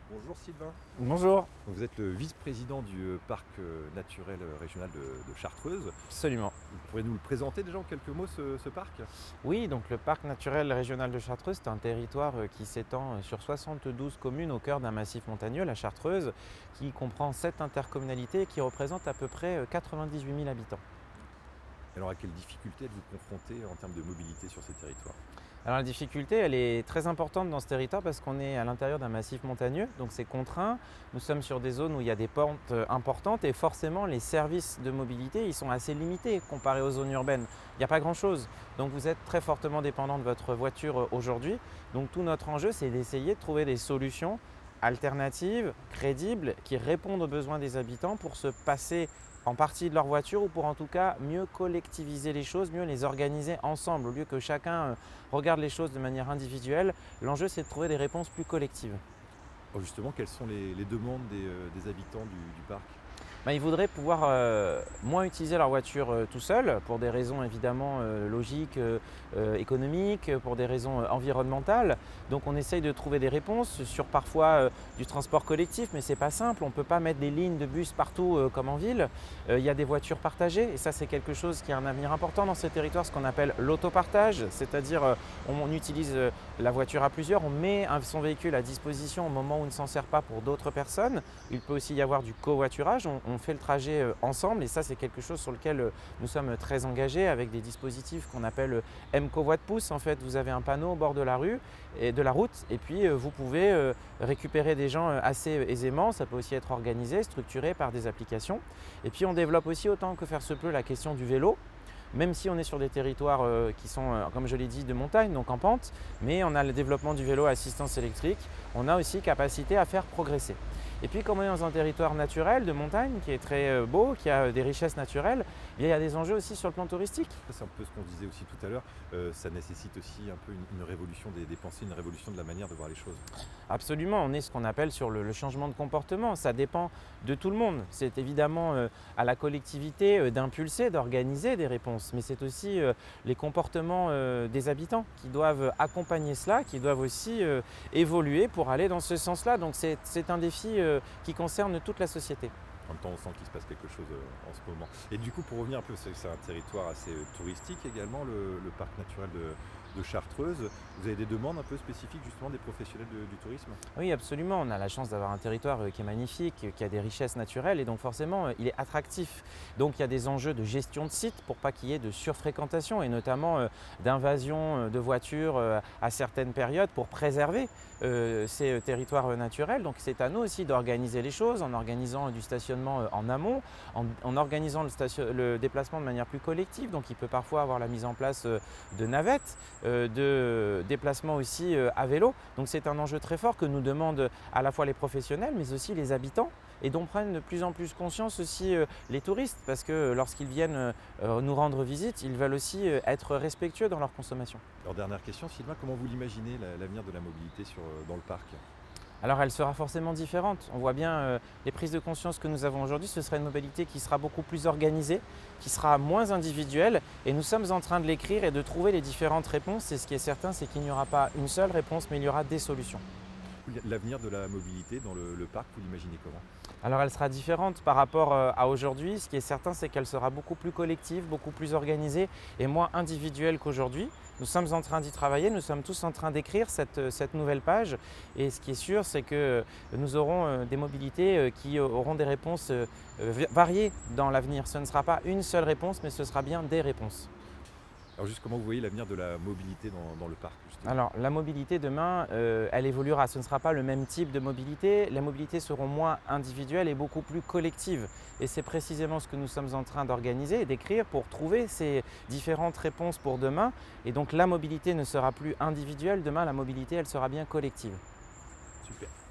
Bonjour Sylvain. Bonjour. Vous êtes le vice-président du parc naturel régional de Chartreuse. Absolument. Vous pourriez nous le présenter déjà en quelques mots ce parc? Oui, donc le parc naturel régional de Chartreuse, c'est un territoire qui s'étend sur 72 communes au cœur d'un massif montagneux, la Chartreuse, qui comprend 7 intercommunalités et qui représente à peu près 98 000 habitants. Alors à quelles difficultés êtes-vous confronté en termes de mobilité sur ces territoires? Alors la difficulté, elle est très importante dans ce territoire parce qu'on est à l'intérieur d'un massif montagneux, donc c'est contraint. Nous sommes sur des zones où il y a des pentes importantes et forcément les services de mobilité, ils sont assez limités comparés aux zones urbaines. Il n'y a pas grand-chose. Donc vous êtes très fortement dépendant de votre voiture aujourd'hui. Donc tout notre enjeu, c'est d'essayer de trouver des solutions alternatives, crédibles, qui répondent aux besoins des habitants pour se passer en partie de leur voiture ou pour en tout cas mieux collectiviser les choses, mieux les organiser ensemble. Au lieu que chacun regarde les choses de manière individuelle, l'enjeu c'est de trouver des réponses plus collectives. Alors justement, quelles sont les demandes des habitants du parc? Ils voudraient pouvoir moins utiliser leur voiture tout seul, pour des raisons évidemment logiques, économiques, pour des raisons environnementales. Donc on essaye de trouver des réponses sur parfois du transport collectif, mais ce n'est pas simple. On ne peut pas mettre des lignes de bus partout comme en ville. Il y a des voitures partagées et ça c'est quelque chose qui a un avenir important dans ces territoires, ce qu'on appelle l'autopartage, c'est-à-dire on utilise la voiture à plusieurs, on met son véhicule à disposition au moment où on ne s'en sert pas pour d'autres personnes. Il peut aussi y avoir du covoiturage, on fait le trajet ensemble et ça c'est quelque chose sur lequel nous sommes très engagés avec des dispositifs qu'on appelle M-Covoit de pouce. En fait, vous avez un panneau au bord de la rue et de la route et puis vous pouvez récupérer des gens assez aisément. Ça peut aussi être organisé, structuré par des applications. Et puis on développe aussi autant que faire se peut la question du vélo. Même si on est sur des territoires qui sont, comme je l'ai dit, de montagne, donc en pente, mais on a le développement du vélo à assistance électrique, on a aussi capacité à faire progresser. Et puis comme on est dans un territoire naturel de montagne qui est très beau, qui a des richesses naturelles, il y a des enjeux aussi sur le plan touristique. C'est un peu ce qu'on disait aussi tout à l'heure, ça nécessite aussi un peu une révolution des pensées, une révolution de la manière de voir les choses. Absolument, on est ce qu'on appelle sur le changement de comportement. Ça dépend de tout le monde. C'est évidemment à la collectivité d'impulser, d'organiser des réponses, mais c'est aussi les comportements des habitants qui doivent accompagner cela, qui doivent aussi évoluer pour aller dans ce sens-là. Donc c'est un défi qui concerne toute la société. En même temps, on sent qu'il se passe quelque chose en ce moment. Et du coup, pour revenir un peu, c'est un territoire assez touristique également, le parc naturel de Chartreuse. Vous avez des demandes un peu spécifiques justement des professionnels du tourisme? Oui, absolument. On a la chance d'avoir un territoire qui est magnifique, qui a des richesses naturelles et donc forcément, il est attractif. Donc il y a des enjeux de gestion de site pour pas qu'il y ait de surfréquentation et notamment d'invasion de voitures à certaines périodes pour préserver ces territoires naturels. Donc c'est à nous aussi d'organiser les choses en organisant du stationnement en amont, en organisant le déplacement de manière plus collective. Donc il peut parfois avoir la mise en place de navettes, de déplacements aussi à vélo. Donc c'est un enjeu très fort que nous demandent à la fois les professionnels mais aussi les habitants et dont prennent de plus en plus conscience aussi les touristes parce que lorsqu'ils viennent nous rendre visite, ils veulent aussi être respectueux dans leur consommation. Alors dernière question, Sylvain, comment vous l'imaginez l'avenir de la mobilité dans le parc? Alors elle sera forcément différente. On voit bien les prises de conscience que nous avons aujourd'hui, ce sera une mobilité qui sera beaucoup plus organisée, qui sera moins individuelle et nous sommes en train de l'écrire et de trouver les différentes réponses. Et ce qui est certain, c'est qu'il n'y aura pas une seule réponse, mais il y aura des solutions. L'avenir de la mobilité dans le parc, vous l'imaginez comment? Alors elle sera différente par rapport à aujourd'hui. Ce qui est certain, c'est qu'elle sera beaucoup plus collective, beaucoup plus organisée et moins individuelle qu'aujourd'hui. Nous sommes en train d'y travailler, nous sommes tous en train d'écrire cette nouvelle page. Et ce qui est sûr, c'est que nous aurons des mobilités qui auront des réponses variées dans l'avenir. Ce ne sera pas une seule réponse, mais ce sera bien des réponses. Alors juste comment vous voyez l'avenir de la mobilité dans le parc justement? Alors la mobilité demain, elle évoluera. Ce ne sera pas le même type de mobilité. Les mobilités seront moins individuelles et beaucoup plus collectives. Et c'est précisément ce que nous sommes en train d'organiser et d'écrire pour trouver ces différentes réponses pour demain. Et donc la mobilité ne sera plus individuelle. Demain, la mobilité, elle sera bien collective. Super.